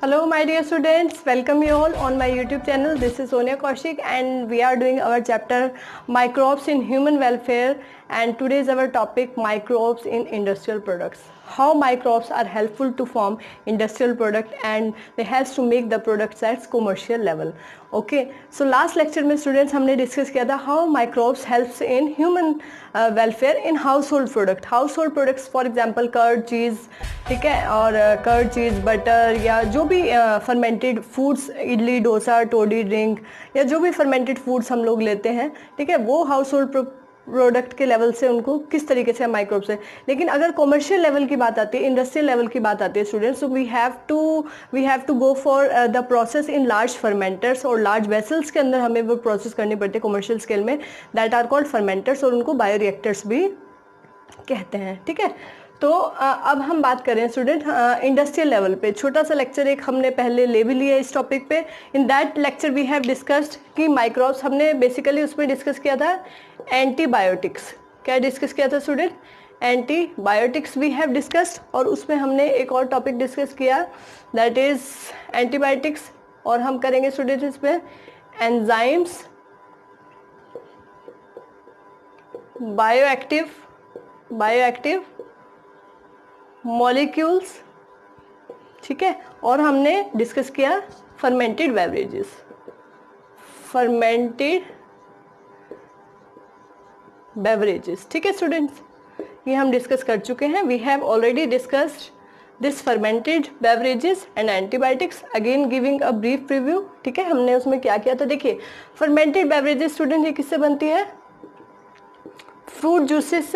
Hello my dear students, welcome you all on my YouTube channel. This is Sonia Kaushik and we are doing our chapter microbes in human welfare, and today is our topic microbes in industrial products. How microbes are helpful to form industrial product and they helps to make the products at commercial level. Okay, so last lecture में students हमने discuss किया था how microbes helps in human welfare in household product. Household products for example curd, cheese, ठीक है, और curd, चीज़, butter या जो भी fermented foods, idli, dosa, toddy drink या जो भी फर्मेंटेड फूड्स हम लोग लेते हैं, ठीक है, वो हाउस होल्ड प्रोडक्ट के लेवल से उनको किस तरीके से माइक्रोब्स है. लेकिन अगर कॉमर्शियल लेवल की बात आती है, इंडस्ट्रियल लेवल की बात आती है स्टूडेंट्स, तो we have to go for the process in large fermenters, और लार्ज वेसल्स के अंदर हमें वो प्रोसेस करनी पड़ती है कॉमर्शियल स्केल में, दैट आर कॉल्ड फर्मेंटर्स, और उनको बायोरिएक्टर्स भी कहते हैं. ठीक है, तो अब हम बात करें स्टूडेंट इंडस्ट्रियल लेवल पे. छोटा सा लेक्चर एक हमने पहले ले भी लिया इस टॉपिक पे. In that lecture we have discussed कि माइक्रोब्स, हमने बेसिकली उसमें डिस्कस किया था एंटीबायोटिक्स. क्या डिस्कस किया था student? Antibiotics we have discussed, और उसमें हमने एक और टॉपिक डिस्कस किया दैट इज एंटीबायोटिक्स, और हम करेंगे स्टूडेंट इसमें एंजाइम्स, बायोएक्टिव मॉलिक्यूल्स. ठीक है, और हमने डिस्कस किया फर्मेंटेड बेवरेजेस. ठीक है स्टूडेंट्स, ये हम डिस्कस कर चुके हैं. We have already discussed this fermented beverages and antibiotics. Again giving a brief preview. ठीक है, हमने उसमें क्या किया था. देखिए, फर्मेंटेड बेवरेजेस स्टूडेंट ये किससे बनती है? फ्रूट जूसेस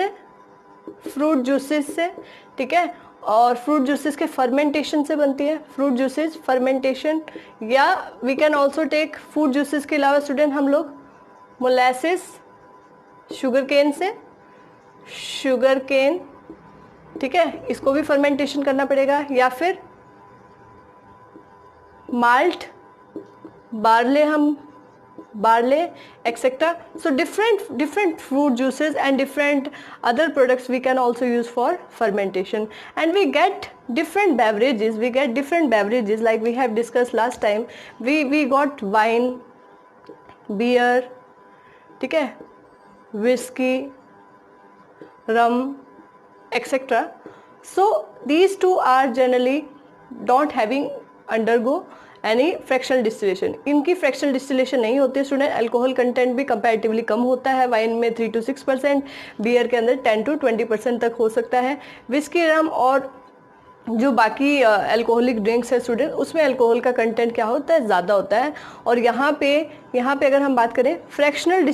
से. ठीक है, और फ्रूट जूसेस के फर्मेंटेशन से बनती है. फ्रूट जूसेस फर्मेंटेशन, या we can also take fruit juices के अलावा स्टूडेंट हम लोग मोलासेस, शुगर केन. ठीक है, इसको भी फर्मेंटेशन करना पड़ेगा, या फिर malt, barley, etc. So different fruit juices and different other products we can also use for fermentation, and we get different beverages like we have discussed last time. We got wine, beer, ठीक है, whiskey, rum, etc. So these two are generally don't having undergo any fractional distillation. इनकी fractional distillation नहीं होती है student. Alcohol content भी comparatively कम होता है. Wine में 3 to 6%, बियर के अंदर 10 to 20% तक हो सकता है. विस्की, रम और जो बाकी अल्कोहलिक ड्रिंक्स है स्टूडेंट, उसमें अल्कोहल का कंटेंट क्या होता है? ज़्यादा होता है. और यहाँ पे अगर हम बात करें फ्रैक्शनल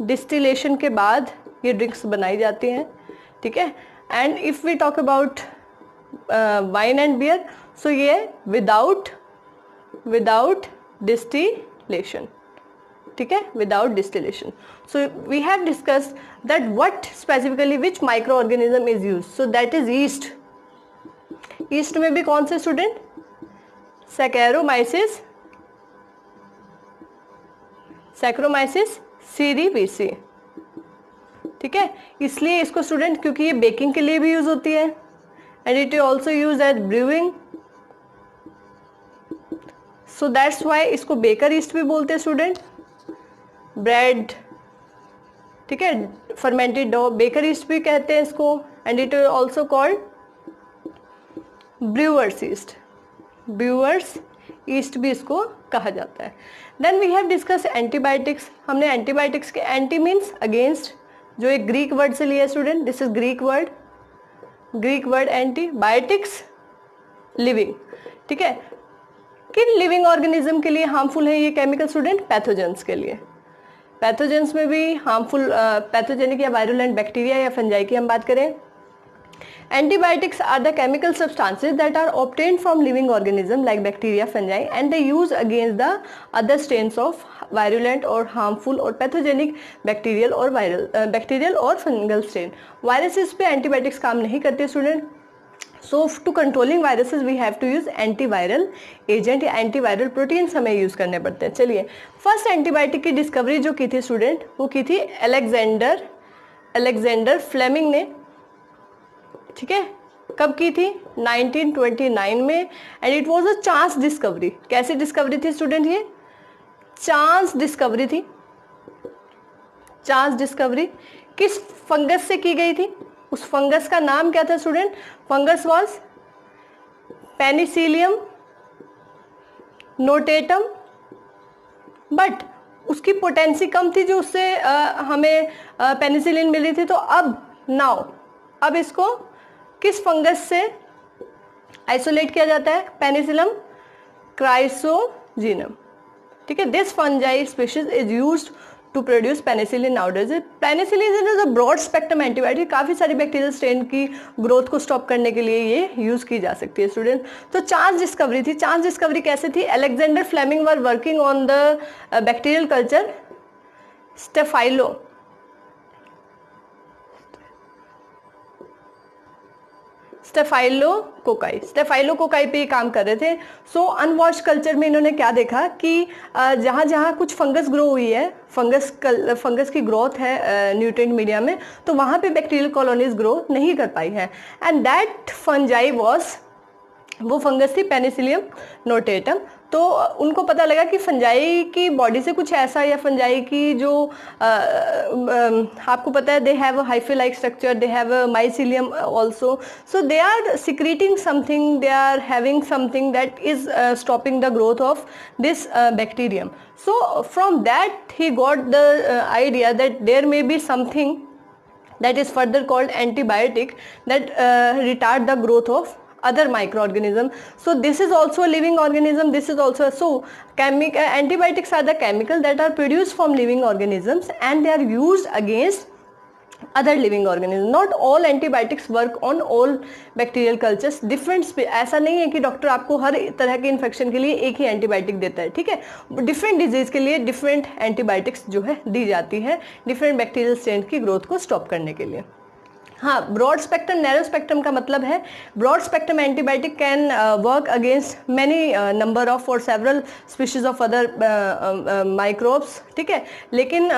डिस्टिलेशन के बाद ये ड्रिंक्स बनाई जाती हैं. ठीक है, and if we talk about wine and beer, so ये विदाउट डिस्टिलेशन. ठीक है, without distillation. So we have discussed that what specifically which micro organism is use. So that is yeast में भी कौन से स्टूडेंट? सैक्रोमाइसिस सीरीवीसी. ठीक है, इसलिए इसको स्टूडेंट, क्योंकि ये बेकिंग के लिए भी यूज होती है and it is also use as brewing, so that's why इसको बेकर ईस्ट भी बोलते हैं स्टूडेंट. ब्रेड, ठीक है, फर्मेंटेड डो, बेकर ईस्ट भी कहते हैं इसको, and it is also called brewers yeast भी इसको कहा जाता है. Then we have discuss antibiotics. हमने एंटीबायोटिक्स के एंटी मीन्स अगेंस्ट, जो एक ग्रीक वर्ड से लिया है student. This is Greek word antibiotics, living. ठीक है, किन लिविंग ऑर्गेनिज्म के लिए हार्मफुल है ये केमिकल स्टूडेंट? पैथोजेंस के लिए. पैथोजेंस में भी हार्मफुल पैथोजेनिक या वायरुलेंट बैक्टीरिया या फंजाई की हम बात करें. Antibiotics are the chemical substances that are obtained from living organisms like bacteria, fungi, and they use against the other strains of virulent or harmful or pathogenic bacterial or fungal strain. Viruses पे antibiotics काम नहीं करते student. So to controlling viruses we have to use antiviral agent या antiviral proteins हमें use करने पड़ते हैं. चलिए, फर्स्ट एंटीबायोटिक की डिस्कवरी जो की थी स्टूडेंट, वो की थी अलेक्जेंडर फ्लेमिंग ने. ठीक है, कब की थी? 1929 में, and it was a chance discovery. कैसी डिस्कवरी थी स्टूडेंट? ये चांस डिस्कवरी थी। चांस डिस्कवरी किस फंगस से की गई थी? उस फंगस का नाम क्या था student? Fungus was Penicillium notatum, but उसकी पोटेंसी कम थी जो उससे हमें पेनिसिलिन मिल रही थी। तो अब इसको किस फंगस से आइसोलेट किया जाता है? Penicillium chrysogenum. ठीक है, this fungi species is used to produce penicillin nowadays. Penicillin is a broad spectrum antibiotic, काफी सारी बैक्टीरियल स्ट्रेन की ग्रोथ को स्टॉप करने के लिए ये यूज की जा सकती है स्टूडेंट। तो चांस डिस्कवरी थी। चांस डिस्कवरी कैसे थी? Alexander Fleming were working on the bacterial culture staphylococci पे काम कर रहे थे। सो अनवॉश कल्चर में इन्होंने क्या देखा कि जहाँ जहाँ कुछ फंगस ग्रो हुई है, फंगस की ग्रोथ है न्यूट्रिएंट मीडिया में, तो वहाँ पे बैक्टीरियल कॉलोनीज ग्रो नहीं कर पाई है, एंड दैट फंजाई वो फंगस थी पेनिसिलियम नोटेटम। तो उनको पता लगा कि फंजाई की बॉडी से कुछ ऐसा, या फंजाई की जो आपको पता है they have a hyphae like structure, they have a mycelium also, so they are secreting something, they are having something that is stopping the growth of this bacterium. So from that he got the idea that there may be something that is further called antibiotic that retard the growth of other microorganism. So this is also a living organism, this is also antibiotics are the chemical that are produced from living organisms and they are used against other living organisms. Not all antibiotics work on all bacterial cultures. Different, ऐसा नहीं है कि doctor आपको हर तरह के infection के लिए एक ही एंटीबायोटिक देता है, ठीक है. डिफरेंट डिजीज के लिए डिफरेंट एंटीबायोटिक्स जो है दी जाती है डिफरेंट बैक्टीरियल स्ट्रेन की ग्रोथ को स्टॉप करने के लिए. हाँ, ब्रॉड स्पेक्ट्रम नैरो स्पेक्ट्रम का मतलब है broad spectrum antibiotic can work against many number of और several species of other microbes, ठीक है. लेकिन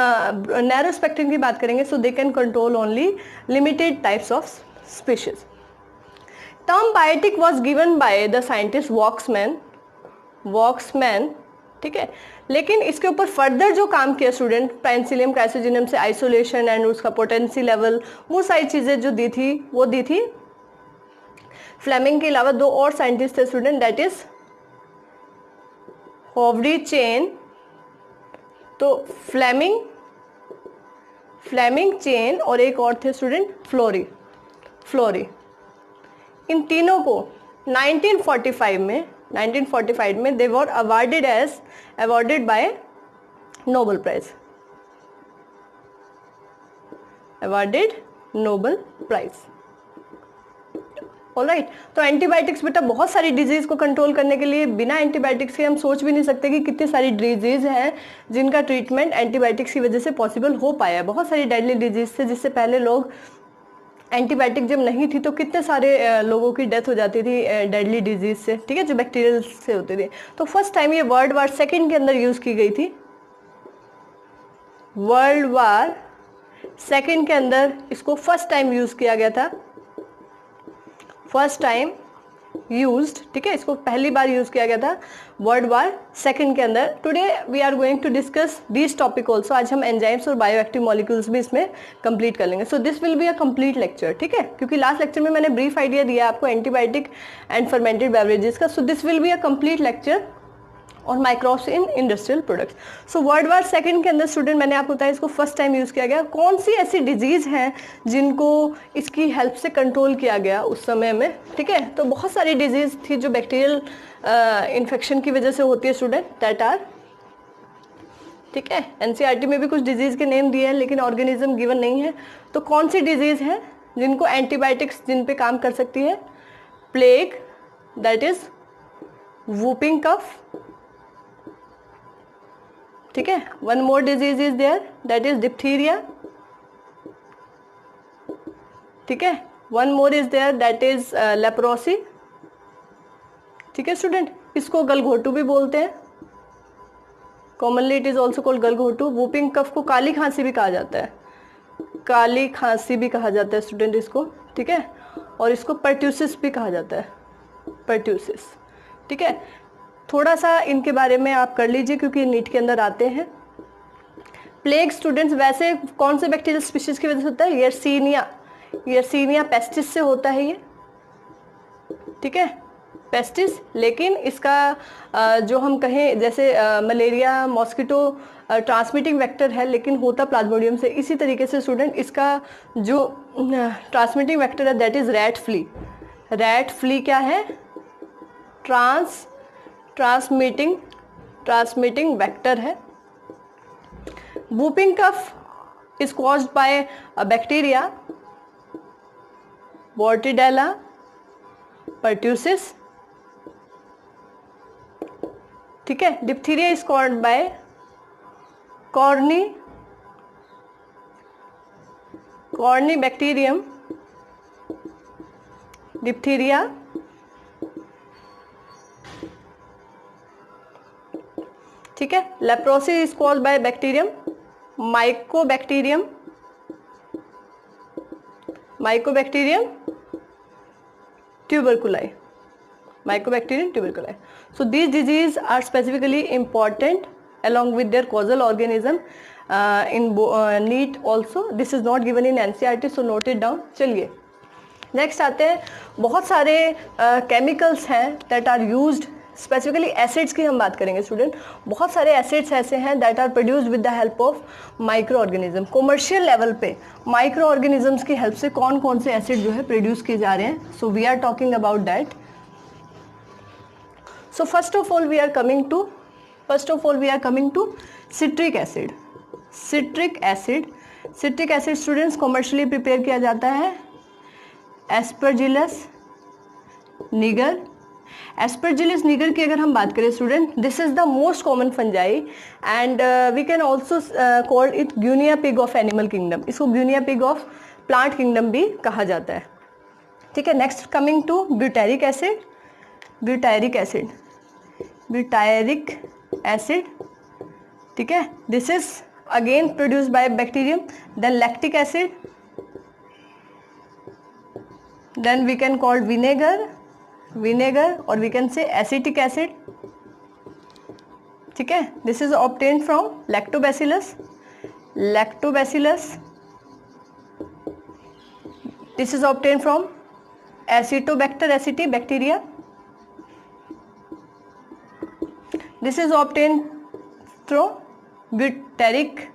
नैरो स्पेक्ट्रम की बात करेंगे so they can control only limited types of species. Term biotic was given by the scientist Waksman, ठीक है. लेकिन इसके ऊपर फर्दर जो काम किया स्टूडेंट, पेनिसिलियम क्राइसोजीनम से आइसोलेशन एंड उसका पोटेंसी लेवल, वो सारी चीज़ें जो दी थी वो दी थी फ्लेमिंग के अलावा दो और साइंटिस्ट थे स्टूडेंट, दैट इज होवरी चेन. तो फ्लेमिंग चेन और एक और थे स्टूडेंट फ्लोरी. इन तीनों को 1945 में they were awarded by Nobel prize. Alright. तो एंटीबायोटिक्स बेटा बहुत सारी डिजीज को कंट्रोल करने के लिए, बिना एंटीबायोटिक्स के हम सोच भी नहीं सकते कि कितनी सारी डिजीज हैं जिनका ट्रीटमेंट एंटीबायोटिक्स की वजह से पॉसिबल हो पाया. बहुत सारी डेडली डिजीज थे जिससे पहले लोग, एंटीबायोटिक जब नहीं थी तो कितने सारे लोगों की डेथ हो जाती थी डेडली डिजीज से, ठीक है, जो बैक्टीरियल से होती थी. तो फर्स्ट टाइम ये वर्ल्ड वार सेकेंड के अंदर यूज की गई थी. वर्ल्ड वार सेकेंड के अंदर इसको फर्स्ट टाइम यूज किया गया था. फर्स्ट टाइम यूज्ड, ठीक है, इसको पहली बार यूज किया गया था वर्ल्ड वार सेकेंड के अंदर. Today we are going to discuss this topic also. आज हम एंजाइम्स और बायोएक्टिव मॉलिक्यूल्स भी इसमें कंप्लीट कर लेंगे. सो this will be a complete lecture, ठीक है, क्योंकि लास्ट लेक्चर में मैंने ब्रीफ आइडिया दिया आपको एंटीबायोटिक एंड फर्मेंटेड बेवरेजेस का. So this will be a complete lecture और microbes in industrial products. So world war second के अंदर स्टूडेंट मैंने आपको बताया इसको फर्स्ट टाइम यूज़ किया गया. कौन सी ऐसी डिजीज़ हैं जिनको इसकी हेल्प से कंट्रोल किया गया उस समय में, ठीक है. तो बहुत सारी डिजीज़ थी जो बैक्टीरियल इन्फेक्शन की वजह से होती है स्टूडेंट, दैट आर, ठीक है. एनसीईआरटी में भी कुछ डिजीज़ के नेम दिए हैं लेकिन ऑर्गेनिज्म गिवन नहीं है. तो कौन सी डिजीज़ है जिनको एंटीबायोटिक्स जिन पे काम कर सकती है? Plague, that is whooping cough, ठीक है. One more disease is there, that is diphtheria, ठीक है. One more is there, that is leprosy, ठीक है स्टूडेंट. इसको गलघोटू भी बोलते हैं, commonly it is also called गलघोटू. वूपिंग कफ को काली खांसी भी कहा जाता है. काली खांसी भी कहा जाता है स्टूडेंट इसको, ठीक है, और इसको पर्ट्यूसिस भी कहा जाता है, पर्ट्यूसिस, ठीक है। थोड़ा सा इनके बारे में आप कर लीजिए क्योंकि नीट के अंदर आते हैं। प्लेग स्टूडेंट्स वैसे कौन से बैक्टीरियल स्पीशीज की वजह से होता है? यर्सीनिया, यर्सीनिया पेस्टिस से होता है ये, ठीक है, पेस्टिस। लेकिन इसका जो हम कहें जैसे मलेरिया मॉस्किटो ट्रांसमिटिंग वेक्टर है, लेकिन होता प्लाज्मोडियम से। इसी तरीके से स्टूडेंट इसका जो ट्रांसमिटिंग वेक्टर है that is rat flea. Rat flea क्या है? ट्रांसमिटिंग वेक्टर है। Whooping cough is caused by a bacteria bordetella pertussis, ठीक है। Diphtheria is caused by corynebacterium diphtheria, ठीक है। Leprosis is caused by bacterium mycobacterium tuberculi, Mycobacterium tuberculi. So these diseases are specifically important along with their causal organism in NEET also. This is not given in NCERT, so note it down. चलिए next आते हैं। बहुत सारे chemicals हैं that are used, specifically acids की हम बात करेंगे स्टूडेंट। बहुत सारे एसिड्स ऐसे हैं that are produced with the help of micro organism. Commercial level पे माइक्रो ऑर्गेनिजम्स की हेल्प से कौन कौन से एसिड जो है प्रोड्यूस किए जा रहे हैं, so we are talking about that. So first of all we are coming to citric acid. Citric acid students commercially prepare किया जाता है एस्परजिलस निगर। एस्परजिलस निगर की अगर हम बात करें student, this is the most common fungi and we can also call it guinea pig of animal kingdom. इसको guinea pig of plant kingdom भी कहा जाता है, ठीक है। Next coming to butyric acid, ठीक है। This is again produced by bacterium. Then lactic acid, then we can call vinegar or we can say acetic acid, ठीक है। this is obtained from lactobacillus, this is obtained from Acetobacter aceti bacteria, this is obtained through butyric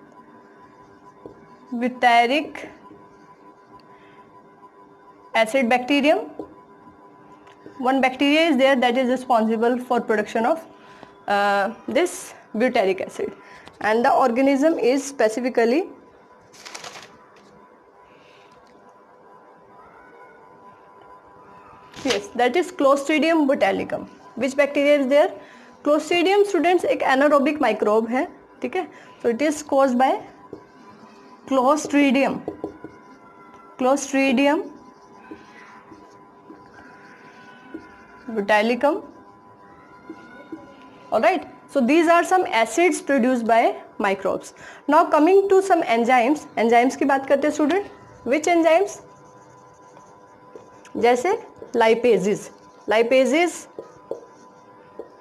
acid bacterium. One bacteria is there that is responsible for production of this butyric acid, and the organism is specifically that is Clostridium botulicum. Which bacteria is there? Clostridium students एक anaerobic microbe है, ठीक है। so it is caused by Clostridium botulicum. Alright, so these are some acids produced by microbes. Now coming to some enzymes की बात करते हैं student. which enzymes? जैसे lipases,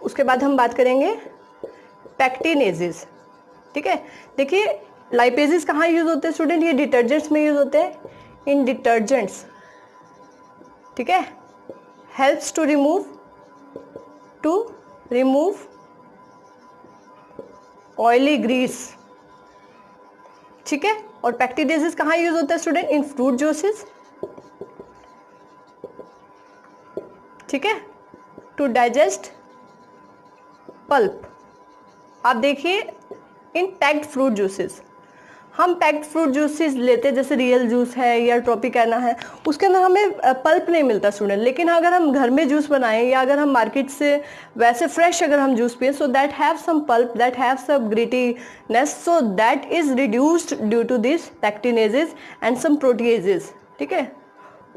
उसके बाद हम बात करेंगे pectinases, ठीक है। देखिए lipases कहाँ यूज होते हैं स्टूडेंट? ये डिटर्जेंट्स में यूज होते हैं, इन डिटर्जेंट्स, ठीक है। helps to remove oily grease, ठीक है। और पैक्टिडेजेस कहाँ यूज होता है स्टूडेंट? इन फ्रूट जूसेस, ठीक है, टू डाइजेस्ट पल्प। आप देखिए इन पैक्ड फ्रूट जूसेस, हम पैक्ड फ्रूट जूसेस लेते हैं जैसे रियल जूस है या ट्रॉपिकाना है, उसके अंदर हमें पल्प नहीं मिलता स्टूडेंट। लेकिन अगर हम घर में जूस बनाएं या अगर हम मार्केट से वैसे फ्रेश अगर हम जूस पिए, so that have some pulp, that have some grittiness, so that is reduced due to this pectinases and some proteases, ठीक है।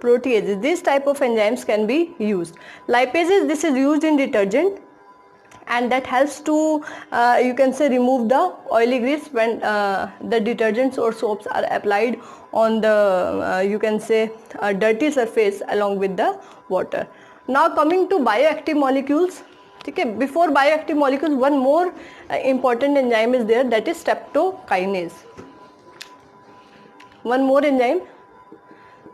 Proteases, this type of enzymes can be used. Lipases, this is used in detergent and that helps to you can say remove the oily grease when the detergents or soaps are applied on the you can say dirty surface along with the water. Now coming to bioactive molecules. Okay, before bioactive molecules, one more important enzyme is there, that is streptokinase. One more enzyme,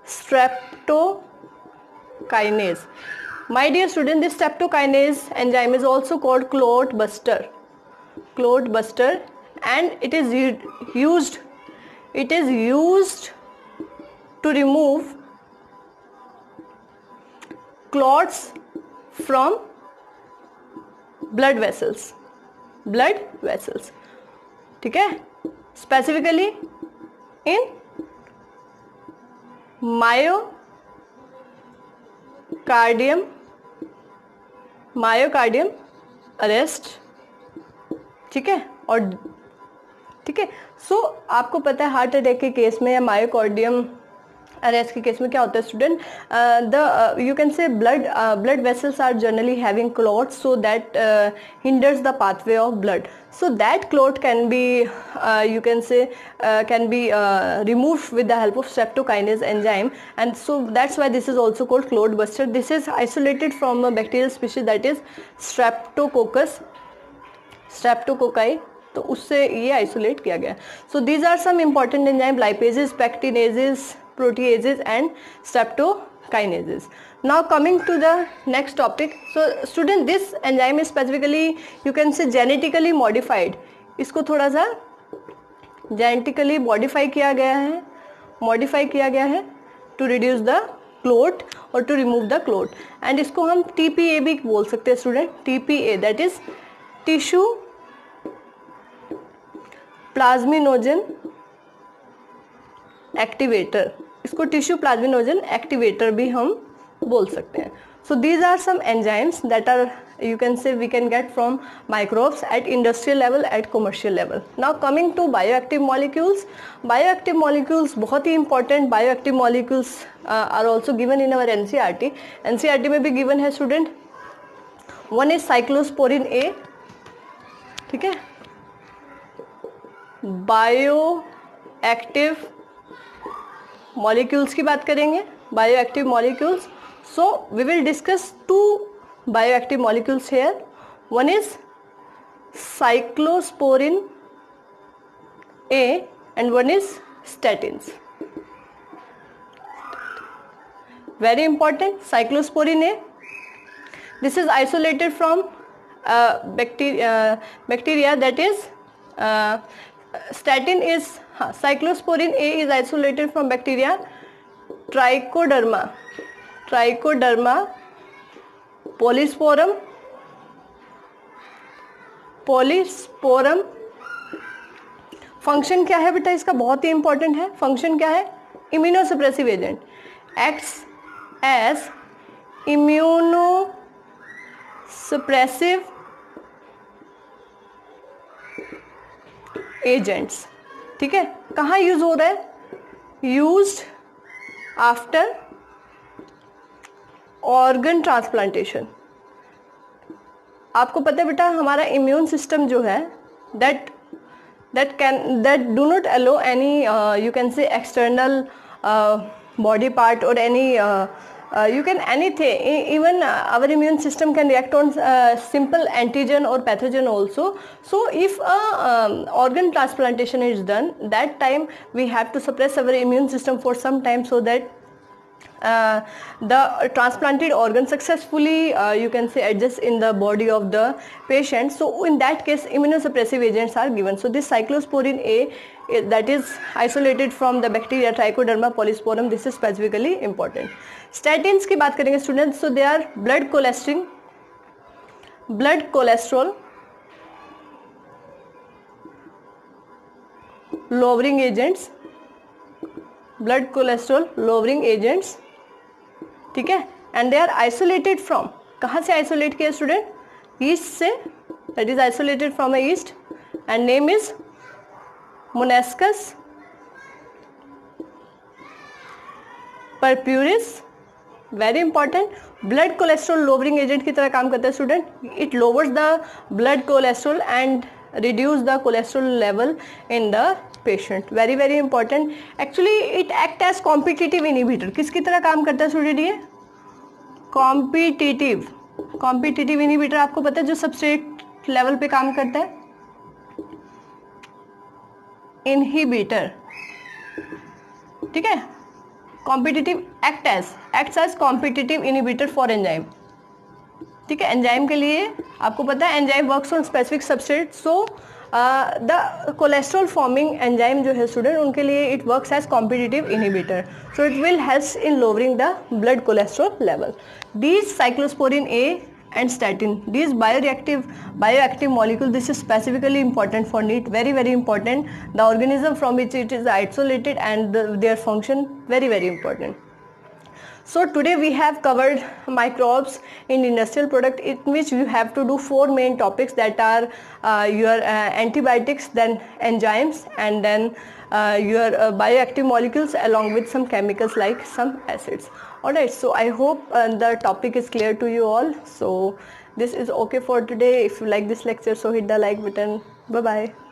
streptokinase. My dear student, this streptokinase enzyme is also called clot buster, and it is used to remove clots from blood vessels. ठीक है, specifically in myocardium arrest. ठीक है, और ठीक है, सो आपको पता है हार्ट अटैक के केस में या मायोकार्डियम अरेस्ट के केस में क्या होता है student, the you can say blood vessels are generally having clots, so that hinders the pathway of blood. So that clot can be you can say removed with the help of streptokinase enzyme, and so that's why this is also called clot buster. This is isolated from a bacterial species, that is streptococci, तो उससे ये isolate किया गया. So these are some important enzyme, lipases, pectinases, proteases and streptokinases. Now coming to the next topic. So student, this enzyme is specifically you can say genetically modified. इसको थोड़ा सा genetically modify किया गया है to reduce the clot or to remove the clot, and इसको हम TPA भी बोल सकते हैं student. TPA that is tissue plasminogen activator. इसको टिश्यू प्लाज्मिनोजन एक्टिवेटर भी हम बोल सकते हैं. So these are some enzymes that are you can say we can get from microbes at industrial level, at commercial level. Now coming to bioactive molecules. Bioactive molecules बहुत ही important. Bioactive molecules are also given in our NCERT. NCERT में भी given है student. One is cyclosporin A. ठीक है, bioactive molecules की बात करेंगे, bioactive molecules. So we will discuss two bioactive molecules here. One is cyclosporin A and one is statins. Very important, cyclosporin A. This is isolated from bacteria, that is statin is cyclosporin A is isolated from bacteria Trichoderma polysporum. Function क्या है बेटा इसका, बहुत ही important है. Function क्या है, immunosuppressive agent, acts as immunosuppressive agents. ठीक है, कहाँ यूज हो रहा है, यूज्ड आफ्टर ऑर्गन ट्रांसप्लांटेशन. आपको पता है बेटा हमारा इम्यून सिस्टम जो है that do not allow any you can say external body part or any you can anything, even our immune system can react on simple antigen or pathogen also. So if organ transplantation is done, that time we have to suppress our immune system for some time, so that the transplanted organ successfully you can say adjust in the body of the patient. So in that case immunosuppressive agents are given. So this cyclosporin A that is isolated from the bacteria Trichoderma polysporum, this is specifically important. Statins की बात करेंगे students. So they are blood cholesterol lowering agents, blood cholesterol lowering agents. ठीक है, and they are isolated from, कहाँ से isolate किया student, yeast से, that is isolated from a yeast and name is monascus purpureus very important, blood cholesterol lowering agent की तरह काम करता है student. It lowers the blood cholesterol and reduce the cholesterol level in the patient. very very important. actually it act as competitive inhibitor. किसकी तरह काम करता है स्टूडेंट? ये कॉम्पिटिटिव इनहिबिटर आपको पता है जो सबस्ट्रेट लेवल पे काम करता है. इनहिबिटर, ठीक है. Competitive acts as competitive inhibitor for enzyme. ठीक है, एंजाइम के लिए आपको पता है enzyme works on specific substrate. So the cholesterol forming enzyme जो है स्टूडेंट, उनके लिए it works as competitive inhibitor. So it will helps in lowering the blood cholesterol level. These cyclosporin A and statin, these bioactive molecule, this is specifically important for NEET, very very important. The organism from which it is isolated and their function very very important. So today we have covered microbes in industrial product, in which you have to do 4 main topics, that are your antibiotics, then enzymes, and then your bioactive molecules along with some chemicals like some acids. Alright, so I hope the topic is clear to you all. So this is okay for today. If you like this lecture, so hit the like button. Bye bye.